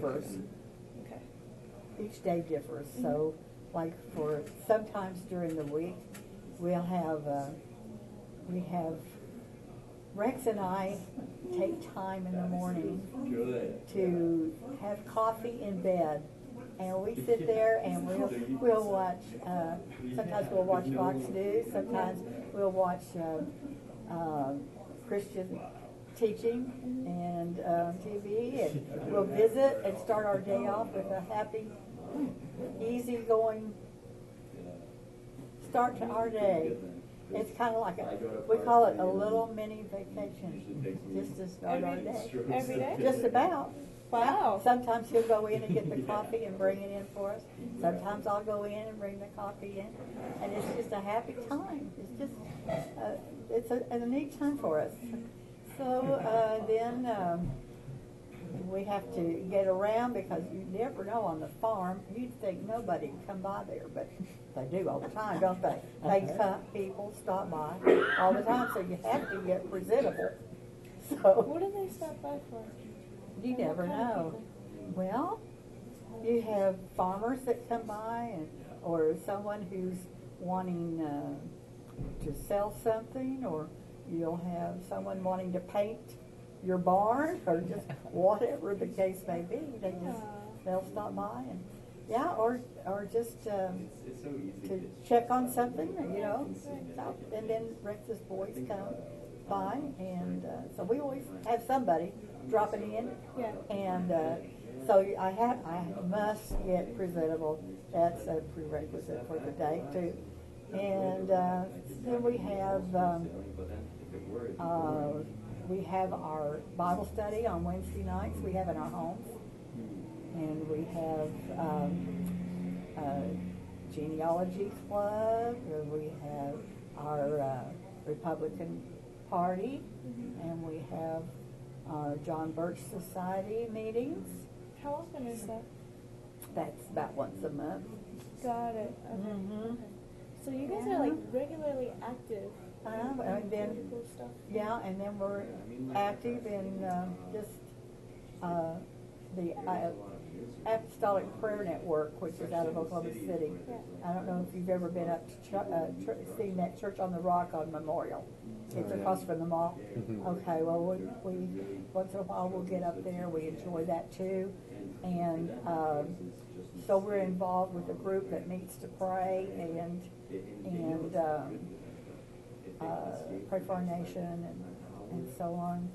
differs. Okay. Each day differs. So, like for sometimes during the week, we have Rex and I take time in the morning to have coffee in bed, and we sit there and we'll watch. Sometimes we'll watch Fox News. Sometimes we'll watch Christian teaching and TV, and we'll visit and start our day off with a happy, easy-going start to our day. It's kind of like we call it a little mini vacation, just to start our day. Every day? Just about. Wow. Sometimes he'll go in and get the coffee and bring it in for us. Sometimes I'll go in and bring the coffee in, and it's just a happy time. It's just, it's a neat time for us. So then we have to get around, because you never know on the farm. You'd think nobody can come by there, but they do all the time, don't they? They come, people stop by all the time, so you have to get presentable. So What do they stop by for? you never know. Well, you have farmers that come by, or someone who's wanting to sell something, or you'll have someone wanting to paint your barn, or just whatever the case may be. They'll stop by, and or just to check on something, and then Rex's boys come by, and so we always have somebody dropping in, and so I must get presentable. That's a prerequisite for the day too. And then we have our Bible study on Wednesday nights. We have in our homes, and we have genealogy club. We have our Republican Party, and we have our John Birch Society meetings. How often is that? That's about once a month. Got it. Okay. Mm-hmm. So you guys are like regularly active. And then, cool stuff. and then we're active in just the Apostolic Prayer Network, which is out of Oklahoma City. I don't know if you've ever been up to seen that Church on the Rock on Memorial. It's across from the mall. Okay, well, we once in a while we'll get up there. We enjoy that too, and so we're involved with a group that meets to pray and pray for our nation and so on.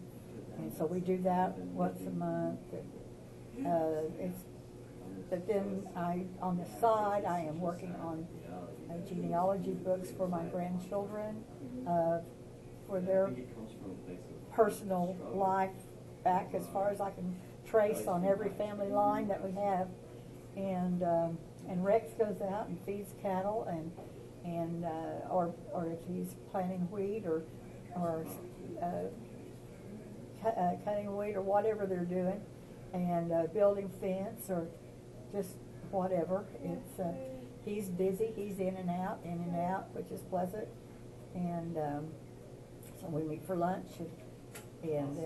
And so we do that once a month. But then on the side, I am working on genealogy books for my grandchildren, for their personal life back as far as I can trace on every family line that we have. And Rex goes out and feeds cattle, or if he's planting wheat or cutting wheat or whatever they're doing, and building fence or just whatever. It's he's busy. He's in and out, which is pleasant. And so we meet for lunch, and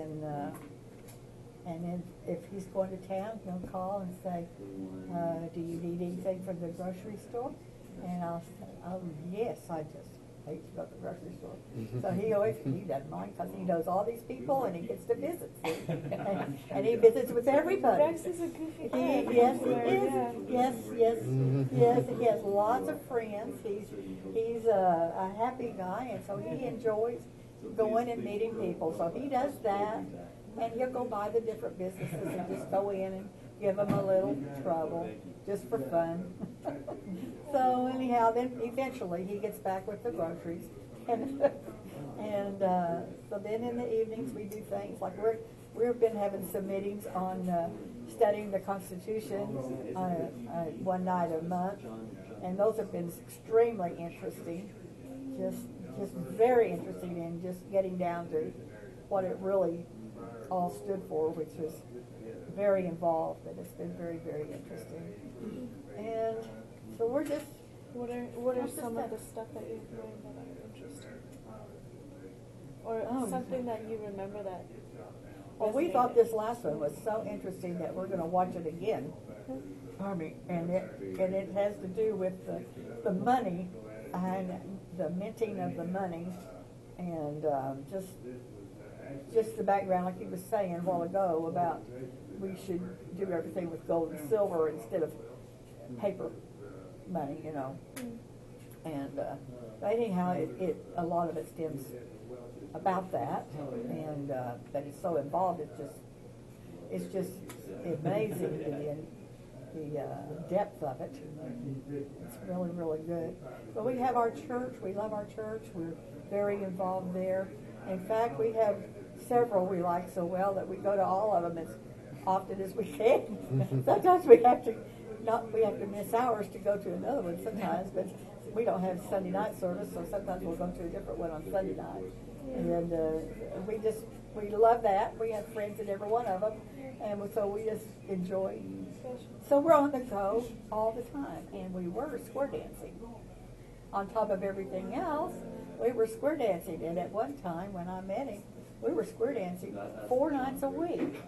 then if he's going to town, he'll call and say, "Do you need anything from the grocery store?" And I'll say, "Oh yes, I just hate to go to the grocery store." So he doesn't mind, because he knows all these people and he gets to visit, and he visits with everybody. Rex is a goofy guy. Yes, he is. Yes. He has lots of friends. He's a happy guy, and so he enjoys going and meeting people. So he does that, and he'll go by the different businesses and just go in and give them a little trouble, just for fun. So anyhow, then eventually he gets back with the groceries, and so then in the evenings we do things like we've been having some meetings on studying the Constitution one night a month, and those have been extremely interesting, just very interesting in just getting down to what it really all stood for, which was very involved, and it's been very, very interesting. And so we're just... What are some of the stuff that you've learned that are interesting? Or something that you remember that Well, we thought this last one was so interesting that we're going to watch it again. And it has to do with the money and the minting of the money, and just the background, like he was saying a while ago about we should do everything with gold and silver instead of paper money, you know. And anyhow, it a lot of it stems about that, and that it's so involved. It's just amazing the depth of it. It's really, really good. But we have our church. We love our church. We're very involved there. In fact, we have several we like so well that we go to all of them as often as we can. Sometimes we have to miss hours to go to another one sometimes, but we don't have Sunday night service, so sometimes we'll go to a different one on Sunday night. And we love that. We have friends in every one of them, and so we just enjoy. So we're on the go all the time, and we were square dancing. On top of everything else, we were square dancing, and at one time when I met him, we were square dancing 4 nights a week,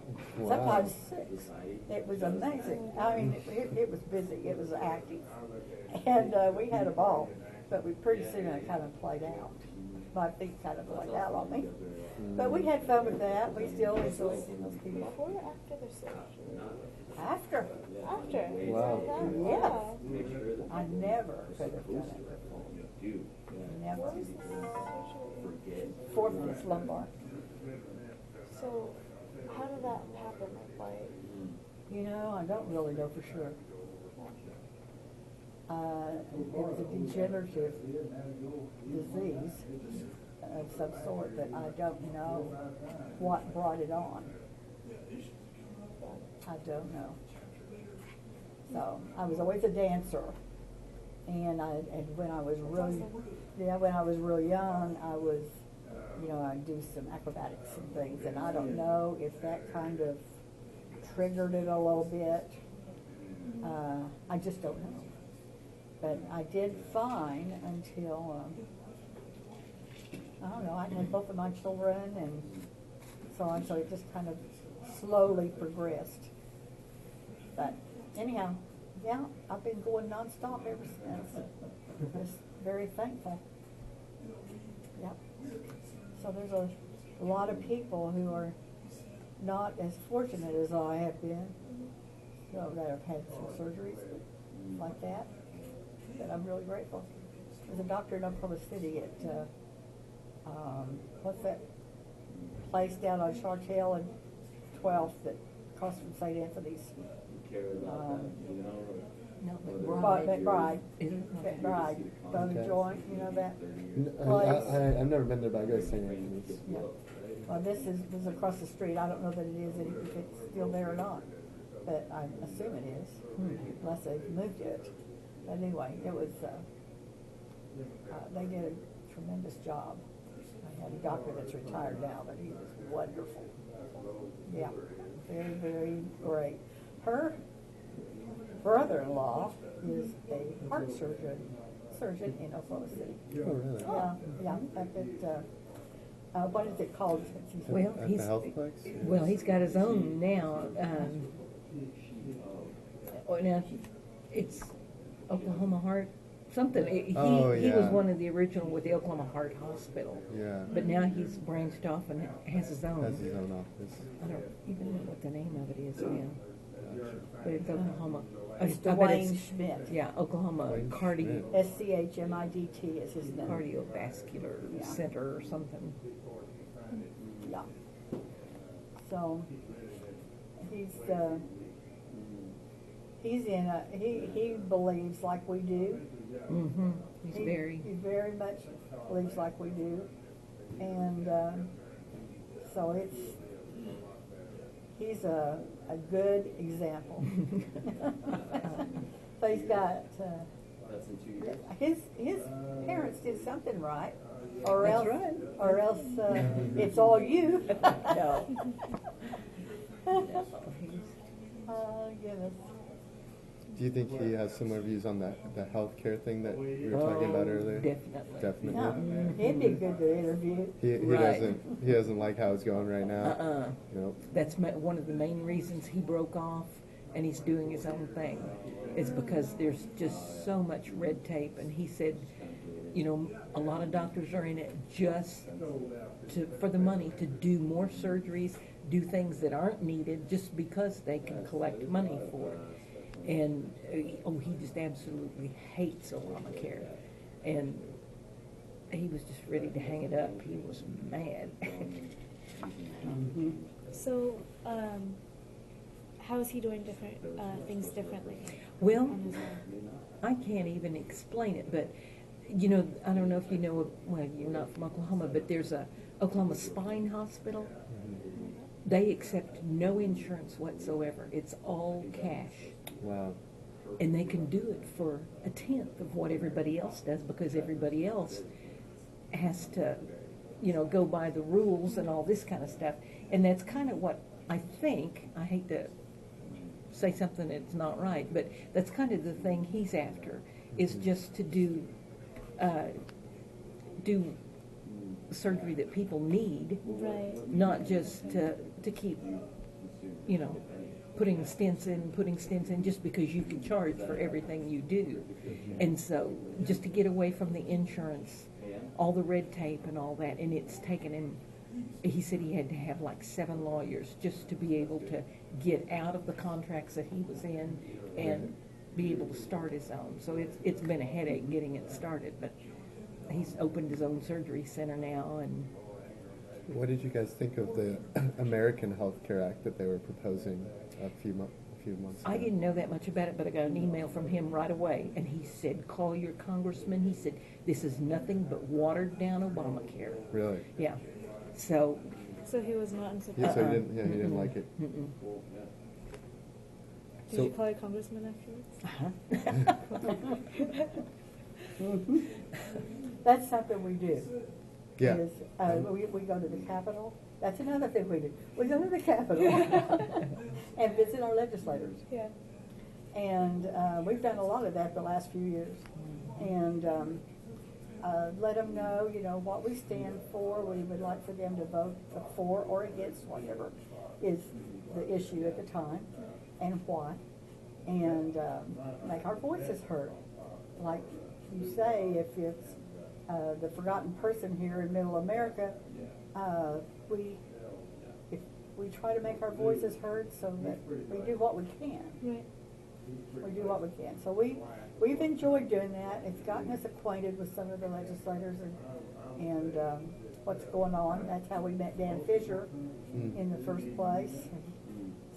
sometimes 6. It was amazing. I mean, it was busy. It was active, and we had a ball. But we pretty soon it kind of played out. My feet kind of played out on me. But we had fun with that. We still enjoy seeing those people. Before or after the surgery? After. After. Wow. Yes. I never could have done it before. Never. What was the surgery? Fourth lumbar. So, how did that happen? Like, You know, I don't really know for sure. It was a degenerative disease of some sort, but I don't know what brought it on. I don't know. So I was always a dancer, and when I was real young, I was, I'd do some acrobatics and things, and I don't know if that kind of triggered it a little bit. I just don't know. But I did fine until, I don't know, I had both of my children, and so it just kind of slowly progressed. But anyhow, yeah, I've been going nonstop ever since. Just very thankful. Yep. So there's a lot of people who are not as fortunate as I have been, that have had some surgeries like that. But I'm really grateful. There's a doctor in Oklahoma City at, what's that place down on Chartel and 12th that across from St. Anthony's? McBride. Bone and joint, you know that place? I've never been there, but I go to St. Anthony's. Yeah. Well, this is across the street. I don't know that it is, if it's still there or not, but I assume it is, unless they've moved it. But anyway, it was, they did a tremendous job. I had a doctor that's retired now, but he was wonderful. Yeah, very, very great. Her brother-in-law is a heart surgeon in Oklahoma City. Oh, really? Yeah, up at, what is it called? Well, At the health place? Well, he's got his own now. Now it's Oklahoma Heart something. He was one of the original with the Oklahoma Heart Hospital. Yeah. But now he's branched off and has his own. Has his own office. I don't even know what the name of it is now. But it's Oklahoma. It's I bet Dwayne Schmidt. Yeah, Oklahoma Cardio. SCHMIDT is his name. Cardiovascular Center or something. Yeah. So he's in he believes like we do. Mm-hmm. He very much believes like we do, and so he's a good example. So he's got his parents did something right, or That's else it's all you. No. Oh goodness. Do you think he has similar views on the healthcare thing that we were talking about earlier? Definitely. Definitely. No, it'd be good to interview. He Right. doesn't like how it's going right now. Nope. That's one of the main reasons he broke off and he's doing his own thing. Is because there's just so much red tape. And he said, you know, a lot of doctors are in it just for the money to do more surgeries, do things that aren't needed just because they can collect money for it. And he just absolutely hates Obamacare. And he was just ready to hang it up. He was mad. So, how is he doing different things differently? Well, on his own? I can't even explain it, but you know, I don't know if you know, well, you're not from Oklahoma, but there's a Oklahoma Spine Hospital. They accept no insurance whatsoever. It's all cash. Wow. And they can do it for a tenth of what everybody else does because everybody else has to, you know, go by the rules and all this kind of stuff. And that's kind of what I think, I hate to say something that's not right, but that's kind of the thing he's after, is just to do surgery that people need, Right. not just to keep, you know, putting stents in just because you can charge for everything you do. And so just to get away from the insurance, all the red tape and all that, and it's taken him, he said he had to have like 7 lawyers just to be able to get out of the contracts that he was in and be able to start his own. So it's been a headache getting it started, but he's opened his own surgery center now. And What did you guys think of the American Health Care Act that they were proposing a few months ago? I didn't know that much about it, but I got an email from him right away, and he said, call your congressman. He said, this is nothing but watered down Obamacare. Really? Yeah. So So he was not in support. Yeah, so he didn't like it. Did you call your congressman afterwards? That's something we do. Yeah. Is, we go to the Capitol. That's another thing we do. We go to the Capitol and visit our legislators. Yeah. And we've done a lot of that the last few years. And let them know, you know, what we stand for. We would like for them to vote for or against whatever is the issue at the time and why. And make our voices heard. Like you say, if it's the forgotten person here in Middle America, we try to make our voices heard so that we do what we can. Right. We do what we can. So we've enjoyed doing that. It's gotten us acquainted with some of the legislators and what's going on. That's how we met Dan Fisher in the first place.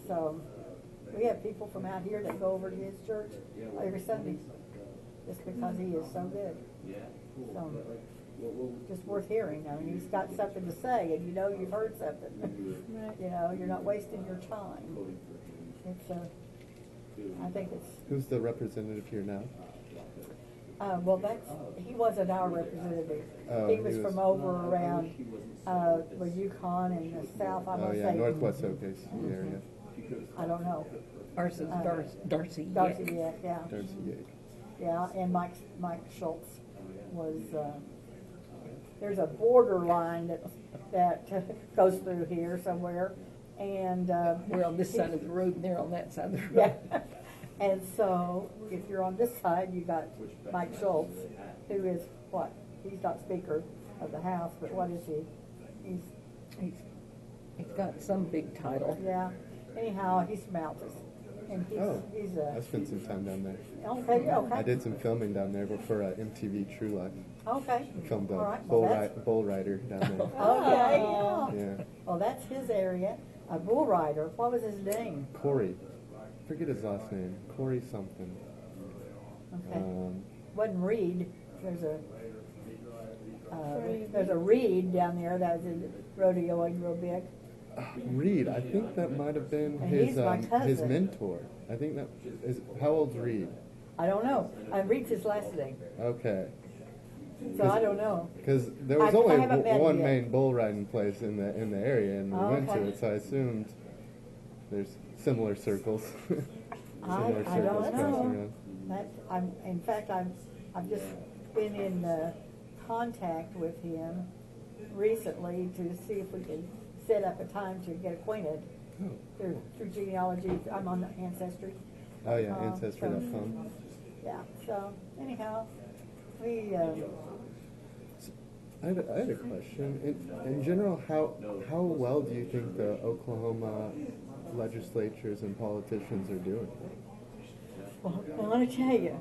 So we have people from out here that go over to his church every Sunday just because he is so good. So just worth hearing. I mean, he's got something to say, and you know you've heard something. Right. You know, you're not wasting your time. It's I think it's. Who's the representative here now? Well, he wasn't our representative. Oh, He was from over around the Yukon and the South. I Oh want to yeah, say Northwest OKC area. I don't know. ours is Darcy. Darcy, yeah. yeah, Darcy Yake. yeah, and Mike Schultz was. There's a borderline that goes through here somewhere, and We're on this side of the road, and they're on that side of the yeah. road. And so, if you're on this side, you got Mike Schultz, who is what? He's not Speaker of the House, but what is he? He's got some big title. Yeah. Anyhow, he's from Altus, and he's I spent some time down there. okay. I did some filming down there before MTV True Life. Okay. Filmed a All right. Well, bull rider down there. okay. Yeah. Well, that's his area. A bull rider. What was his name? Corey. Forget his last name. Corey something. Okay. Wasn't Reed. There's a Reed down there that was in rodeoing real big. Reed. I think that might have been And his he's my cousin. his mentor. I think that is. How old's Reed? I don't know. Reed's his last name, Okay. so I don't know. Because there was I only haven't met him one yet. main bull riding place in the area, and we Oh, went to okay. it, so I assumed there's similar circles. similar I don't circles passing know. around? In fact, I've just been in contact with him recently to see if we can set up a time to get acquainted Oh, through genealogy. I'm on the Ancestry. oh yeah, Ancestry.com. Yeah, so anyhow, we, I had a question. In general, how well do you think the Oklahoma legislatures and politicians are doing? well, I want to tell you,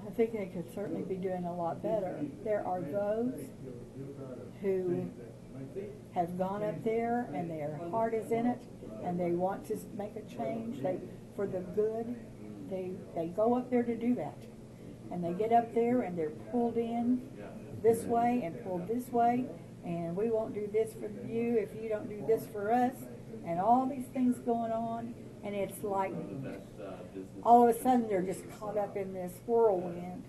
I think they could certainly be doing a lot better. There are those who have gone up there and their heart is in it and they want to make a change. For the good, they go up there to do that. And they get up there and they're pulled in this way and pulled this way, and we won't do this for you if you don't do this for us, and all these things going on, and it's like all of a sudden they're just caught up in this whirlwind,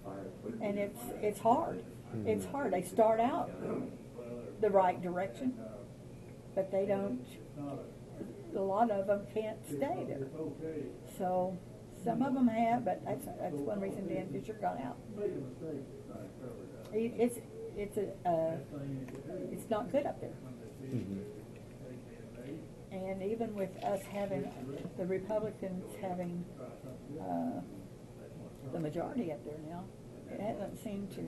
and it's hard. It's hard. They start out the right direction, but they don't. A lot of them can't stay there. So some of them have, but that's one reason Dan Fisher got out. It's not good up there. Mm-hmm. And even with us having the Republicans having the majority up there now, it hasn't seemed to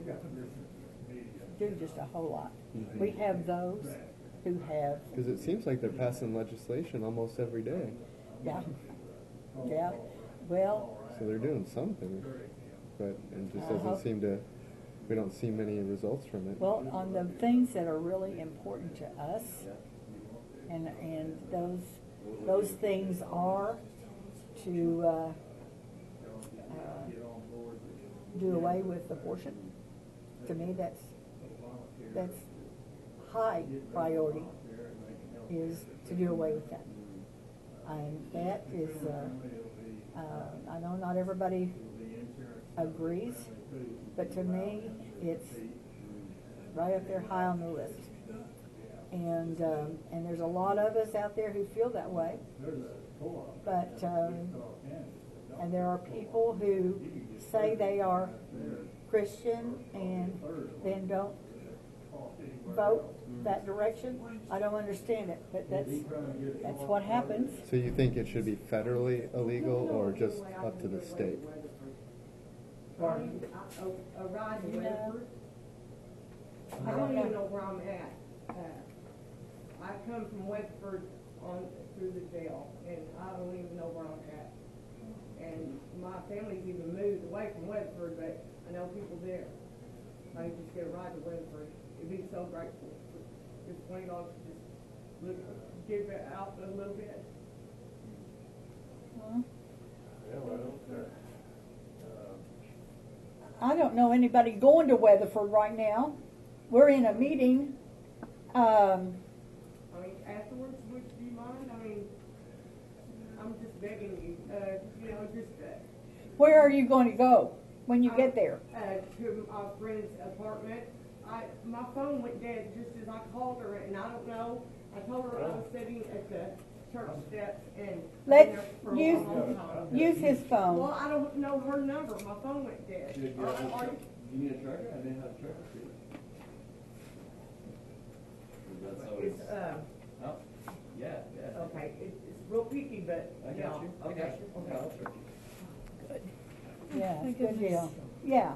do just a whole lot. Mm-hmm. We have those who have, Because it seems like they're passing legislation almost every day. yeah, well, So they're doing something, but it just doesn't seem to. We don't see many results from it. well, on the things that are really important to us, and those things are to do away with abortion. To me, that's high priority, is to do away with that. And that is, I know not everybody agrees, but to me, it's right up there high on the list. And there's a lot of us out there who feel that way. But, and there are people who say they are Christian and then don't vote that direction. I don't understand it, but that's what happens. So you think it should be federally illegal or just up to the state? A ride to You know, Weatherford. I don't even know where I'm at. I come from Weatherford through the jail, and I don't even know where I'm at. And my family's even moved away from Weatherford, but I know people there. I can just get a ride to Weatherford. It'd be so grateful for just $20 to just give it out a little bit. I don't know anybody going to Weatherford right now. We're in a meeting. I mean, afterwards, would you mind? I mean, I'm just begging you, just Where are you going to go when you get there? to my friend's apartment. My phone went dead just as I called her, and I don't know. I told her I was sitting at the church steps and Let's been there for a use long time. use his Well, phone. I don't know her number. My phone went dead. You need a tracker? I didn't have a tracker for you. That's always. It's, Oh, yeah. okay, it's real picky, but, I got you. Okay. Okay, I'll track you. Yeah, My good goodness. deal. Yeah,